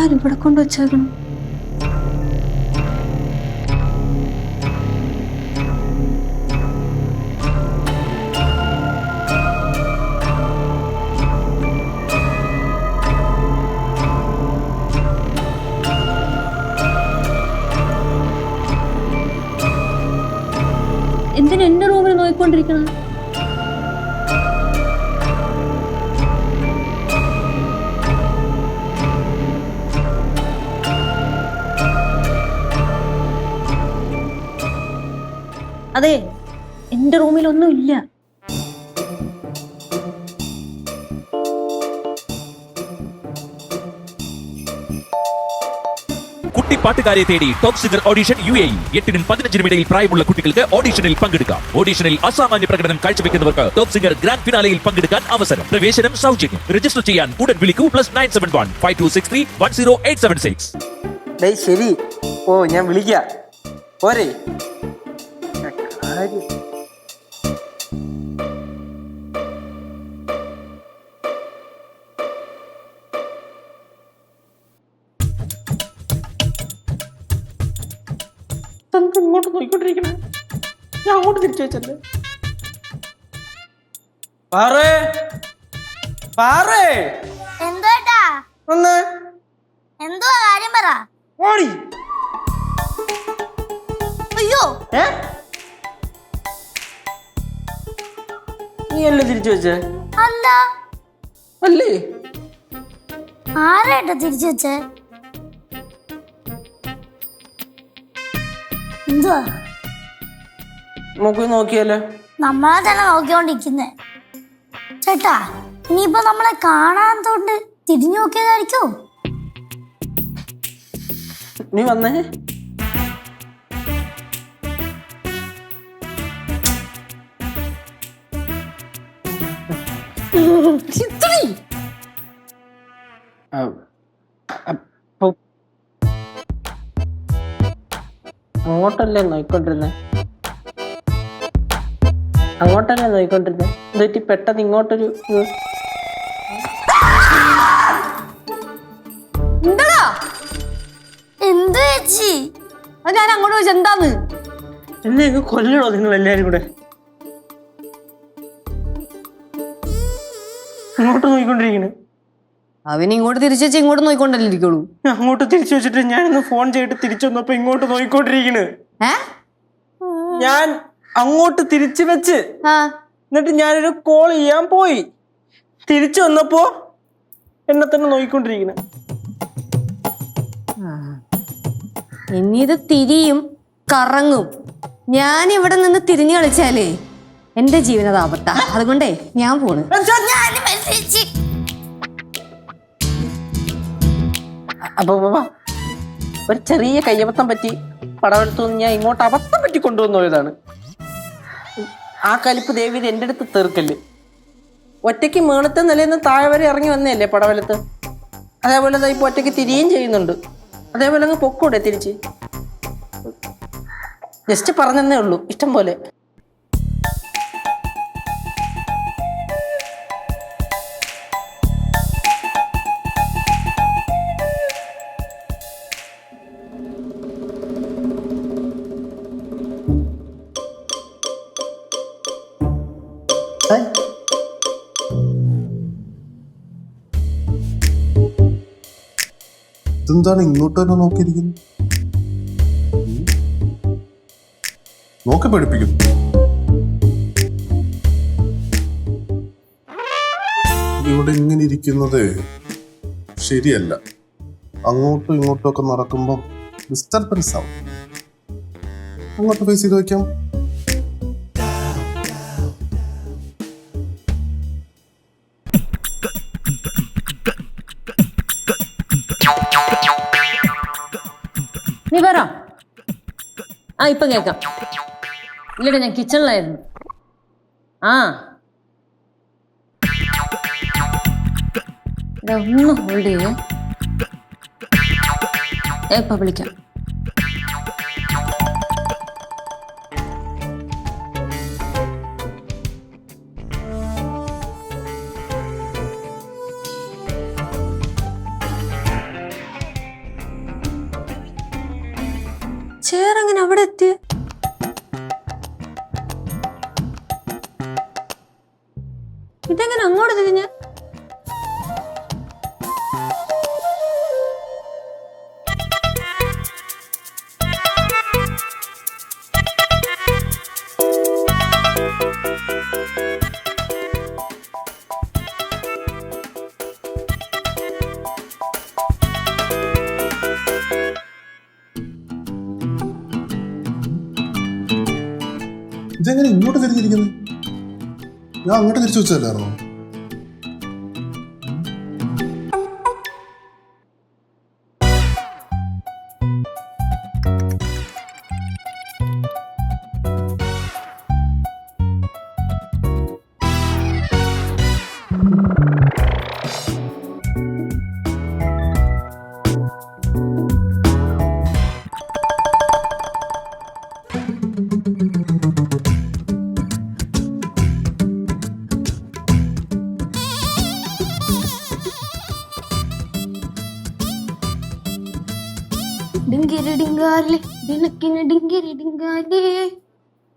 ഇതാരും ഇവിടെ കൊണ്ടുവച്ചേക്കണം. എന്തിനാ എന്റെ റൂമിൽ നോക്കിക്കൊണ്ടിരിക്കണം? അതെ, എന്റെ റൂമിലൊന്നും ഇല്ല. കുട്ടിപ്പാട്ടുകാരെ തേടി ടോപ്പ് സിംഗർ ഓഡിഷൻ UAE. 8-നും 15-നും ഇടയിൽ പ്രായമുള്ള കുട്ടികൾക്ക് ഓഡിഷനിൽ പങ്കെടുക്കാം. ഓഡിഷനിൽ അസാമാന്യ പ്രകടനം കാഴ്ചവെക്കുന്നവർക്ക് ടോപ്പ് സിംഗർ ഗ്രാൻഡ് ഫിനാലയിൽ പങ്കെടുക്കാൻ അവസരം. പ്രവേശനം സൗജന്യം. രജിസ്റ്റർ ചെയ്യാൻ ഉടൻ വിളിക്കൂ. +971 5263 10876. ശരി, ഓ ഞാൻ വിളിക്കാം. പോരെ ഇങ്ങോട്ട് നോക്കിക്കൊണ്ടിരിക്കണേ. ഞാൻ അങ്ങോട്ട് തിരിച്ചു വെച്ചല്ലേ. എന്തുവാ കാര്യം പറ. അയ്യോ, നീ അല്ലേ തിരിച്ചു വെച്ചേ? അല്ല. അല്ലേ? ആരായിട്ടാ തിരിച്ചു വെച്ചേ? എന്തുവാ നമുക്ക് നോക്കിയല്ലേ? നമ്മളെ തന്നെ നോക്കിക്കൊണ്ടിരിക്കുന്നേ. ചേട്ടാ, ഇനിയിപ്പോ നമ്മളെ കാണാത്തോണ്ട് തിരിഞ്ഞു നോക്കിയതായിരിക്കോ? നീ വന്നേ. അങ്ങോട്ടല്ലേ നോയിക്കൊണ്ടിരുന്നേ? അങ്ങോട്ടല്ലേ നോയിക്കൊണ്ടിരുന്നേ? എന്നിട്ട് പെട്ടെന്ന് ഇങ്ങോട്ടൊരു എന്ത് ചേച്ചി? ഞാൻ അങ്ങോട്ട് ചോദിച്ചു എന്താന്ന്. എന്നെ കൊല്ലണോ നിങ്ങൾ എല്ലാരും കൂടെ? അങ്ങോട്ട് നോക്കിക്കൊണ്ടിരിക്കണേ. അവന് ഇങ്ങോട്ട് തിരിച്ചു വെച്ച് ഇങ്ങോട്ട് നോക്കിക്കൊണ്ടല്ലേ ഇരിക്കുള്ളൂ. അങ്ങോട്ട് തിരിച്ചു വെച്ചിട്ട് ഞാനൊന്ന് ഫോൺ ചെയ്തിട്ട് തിരിച്ചു വന്നപ്പോ ഇങ്ങോട്ട് നോക്കിക്കൊണ്ടിരിക്കണ്. ഞാൻ അങ്ങോട്ട് തിരിച്ചു വെച്ച് എന്നിട്ട് ഞാനൊരു കോൾ ചെയ്യാൻ പോയി. തിരിച്ചു വന്നപ്പോ എന്നെ തന്നെ നോക്കിക്കൊണ്ടിരിക്കണേ. ഇനി ഇത് തിരിയും കറങ്ങും. ഞാൻ ഇവിടെ നിന്ന് തിരിഞ്ഞു കളിച്ചാലേ എന്റെ ജീവനത് ആപത്താ. അതുകൊണ്ടേ ഞാൻ പോണ്. അപ്പൊ ഒരു ചെറിയ കയ്യബദ്ധം പറ്റി പടവെടുത്തു ഞാൻ ഇങ്ങോട്ട് അബദ്ധം പറ്റി കൊണ്ടുവന്നു പോയതാണ്. ആ കലിപ്പ് ദേവിയുടെ എൻ്റെ അടുത്ത് തീർക്കല്. ഒറ്റയ്ക്ക് മേളത്തെ നിലയിൽ താഴെ വരെ ഇറങ്ങി വന്നതല്ലേ പടവലത്ത്. അതേപോലെ ഇപ്പൊ ഒറ്റയ്ക്ക് തിരിയുകയും ചെയ്യുന്നുണ്ട്. അതേപോലെ അങ്ങ് പൊക്കൂടെ തിരിച്ച്. ജസ്റ്റ് പറഞ്ഞതേ ഉള്ളൂ, ഇഷ്ടം പോലെ. ഇതെന്താണ് ഇങ്ങോട്ട് തന്നെ നോക്കിയിരിക്കുന്നു? നോക്കി പഠിപ്പിക്കുന്നു. ഇവിടെ ഇങ്ങനെ ഇരിക്കുന്നത് ശരിയല്ല. അങ്ങോട്ടും ഇങ്ങോട്ടും ഒക്കെ നടക്കുമ്പോൾ ഡിസ്റ്റർബൻസ് ആവും. അങ്ങോട്ട് ഫേസ് ചെയ്ത് വയ്ക്കാം. നീ പറ. ഇപ്പൊ കേക്കാം. ഇല്ലടാ, ഞാൻ കിച്ചണിലായിരുന്നു. ഒന്ന് ഹോൾഡ് ചെയ്യേ. ഇപ്പൊ വിളിക്കാം. ഇവരെങ്ങനെ അവിടെ എത്തി? ഇതെങ്ങനെ അങ്ങോട്ട് തിരിഞ്ഞ? ഇതെങ്ങനെ ഇങ്ങോട്ട് തിരിഞ്ഞിരിക്കുന്നു? ഞാൻ അങ്ങോട്ട് തിരിച്ചു വെച്ചല്ലായിരുന്നോ? ഡിങ്കിരിടിങ്കാലേ ദിനക്കിന് ഡിങ്കിരിടിങ്കാലേ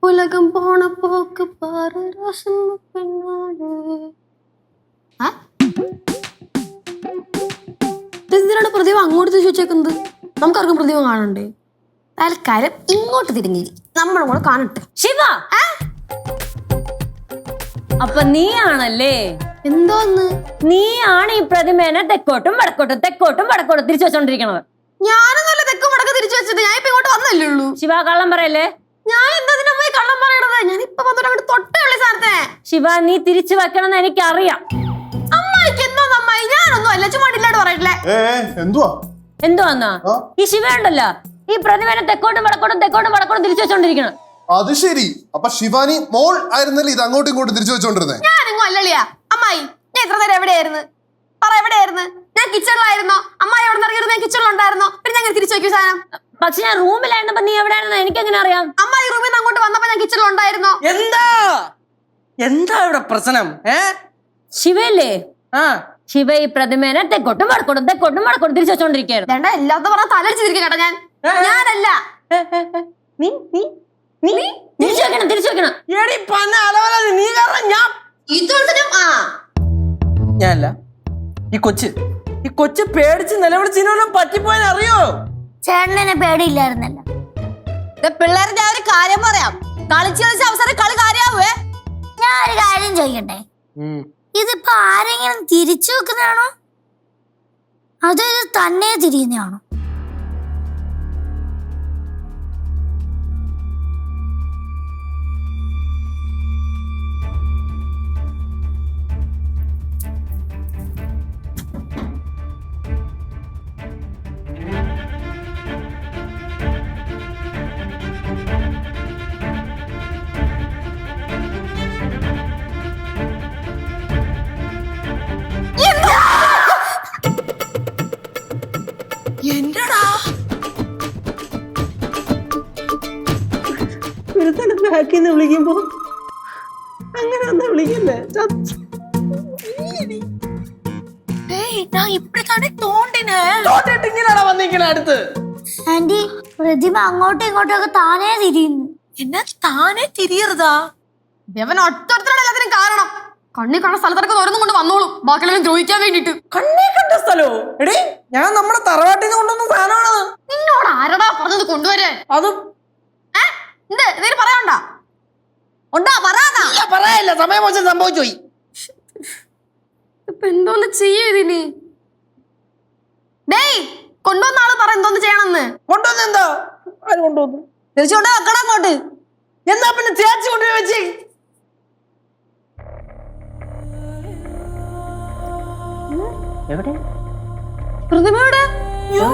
ഉലകം പോണ പോക്ക് പാറ് രസം പെണ്ണാളേ. ഇതിനാണ് പ്രതിഭ അങ്ങോട്ട് തിരിച്ചു വെച്ചേക്കുന്നത്? നമുക്കാർക്കും പ്രതിഭ കാണണ്ടേ? തൽക്കാലം ഇങ്ങോട്ട് തിരിഞ്ഞിരി, നമ്മളും കൂടെ കാണട്ടെ. ശിവ, അപ്പൊ നീയാണല്ലേ? എന്തോന്ന്? നീയാണ് ഈ പ്രതിമേനെ തെക്കോട്ടും വടക്കോട്ടും തെക്കോട്ടും വടക്കോട്ടും തിരിച്ചു വെച്ചോണ്ടിരിക്കണത്. ഞാനൊന്നുമല്ല തെക്കും വടക്ക് തിരിച്ചു വെച്ചത്, ഞാൻ ഇപ്പൊ ഇങ്ങോട്ട് വന്നല്ലേ ഉള്ളൂ. ശിവ, കള്ളം പറയല്ലേ? ഞാൻ എന്താ കള്ളം പറയണത്? ഞാൻ ഇപ്പൊ വന്നിട്ട് അങ്ങോട്ട് തൊട്ടേ ഉള്ള സാധനത്തിനെ. ശിവ, നീ തിരിച്ചു വെക്കണമെന്ന് എനിക്കറിയാം. അമ്മായിക്ക് എന്തോ അമ്മായി, ഞാനൊന്നും അല്ല, ചുമ്മാടില്ലാണ്ട് പറയട്ടില്ലേ. എന്തുവാ എന്തുവാന്നാ ഈ ശിവ ഉണ്ടല്ലോ ഈ പ്രതിമേനെ തെക്കോട്ടും വടക്കോട്ടും തെക്കോട്ടും വടക്കോട്ടും തിരിച്ചു വെച്ചോണ്ടിരിക്കണം. അത് ശരി. അപ്പൊ ശിവാനി മോൾ ആയിരുന്നല്ലേ ഇത് അങ്ങോട്ടും ഇങ്ങോട്ടും തിരിച്ചു വെച്ചോണ്ടിരുന്നേ? ഞാനെങ്ങും അല്ലളിയാ അമ്മായി. ഞാൻ ഇത്ര നേരം എവിടെയായിരുന്നു? പറ, എവിടെയായിരുന്നു? ഞാൻ കിച്ചണിലായിരുന്നോ? അമ്മായി എവിടെ നിന്ന് ഇറങ്ങിയിരുന്നു? ഞാൻ കിച്ചണിലുണ്ടായിരുന്നോ? പിന്നെ ഞാൻ തിരിച്ചു വെക്കും സാധനം. പക്ഷെ ഞാൻ റൂമിലായിരുന്നപ്പോ നീ എവിടെയാണെന്ന് എനിക്ക് എങ്ങനെ അറിയാം? അമ്മായി റൂമിൽ നിന്ന് അങ്ങോട്ട് വന്നപ്പോ ഞാൻ കിച്ചണിലുണ്ടായിരുന്നോ? എന്താ ഇവിടെ പ്രശ്നം? ശിവല്ലേ? ആ, ശിവ ഈ പ്രതിമേനെ തെക്കോട്ടും വടക്കോട്ടും തെക്കോട്ടും വടക്കോട്ടും തിരിച്ചു വെച്ചോണ്ടിരിക്കുകയായിരുന്നു. വേണ്ട, എല്ലാത്ത പറഞ്ഞ തലടിച്ചിരിക്കും കേട്ടോ. ഞാനല്ല. നീ നീ നീ തിരിച്ചു വെക്കണം, തിരിച്ചു വെക്കണം. എടി പന്ന അലവല, നീ കാരണം ഞാനല്ല. ഈ കൊച്ച് പേടിച്ച് നിലവിളിച്ചിനും പറ്റിപ്പോയെന്ന് അറിയോ? ചേട്ടനെ പേടിയില്ലായിരുന്നല്ലോ. പിള്ളേരെ ഞാൻ ഒരു കാര്യം പറയാം. കളിച്ച് കളിച്ച അവസരം കളി കാര്യാവേ. ഞാൻ ഒരു കാര്യം ചോദിക്കട്ടെ, ഇതിപ്പോ ആരെങ്കിലും തിരിച്ചു വെക്കുന്നതാണോ അതോ ഇത് തന്നെ തിരിയുന്നതാണോ? എന്റെടാ ബാക്കിന്ന് വിളിക്കുമ്പോ അങ്ങനെ ഒന്ന് വിളിക്കല്ലേ? நான் இப்படித்தானே தோண்டினேன். തോട്ടിട്ട് ഇങ്ങനെയാണോ വന്നിരിക്കണ അടുത്ത്? ആന്റി, പ്രതിമ അങ്ങോട്ടും ഇങ്ങോട്ടും ഒക്കെ താനേ തിരിയുന്നു. என்ன தானே திரியறதா? ദേവൻ ഒറ്റൊരുത്തരാണ് എല്ലാത്തിനും കാരണം. കണ്ണി കാണുന്ന സ്ഥലത്തൊക്കെ ഓരോന്നും കൊണ്ട് വന്നോളും, ബാക്കിയെല്ലാം ദ്രോഹിക്കാൻ വേണ്ടിട്ട്. കണ്ണേ കണ്ട സ്ഥലോ? എടേ, ഞാൻ നമ്മുടെ തറവാട്ടിൽ നിന്ന് കൊണ്ടുവന്ന സാധനമാണ്. നിന്നോട് ആരടാ പറഞ്ഞത് കൊണ്ടുവരാൻ? അതും എന്തേലും പറയാണ്ട? ഉണ്ടാ പറയാനാ? പറയാല്ല, സമയം മോശം സംഭവിച്ചു പോയി. ഇപ്പൊ എന്തോന്ന് ചെയ്യതിന്? ഡേയ്, കൊണ്ടുവന്ന ആള് പറ എന്തോന്ന് ചെയ്യണമെന്ന്. കൊണ്ടുവന്ന എന്താ? ആര് കൊണ്ടുവന്നു? തിരിച്ചുകൊണ്ട് വെക്കണം അങ്ങോട്ട്. എന്നാ പിന്നെ ചേച്ചി കൊണ്ടുപോയി വെച്ചേ. എവിടെ പ്രതിമയുടെ യു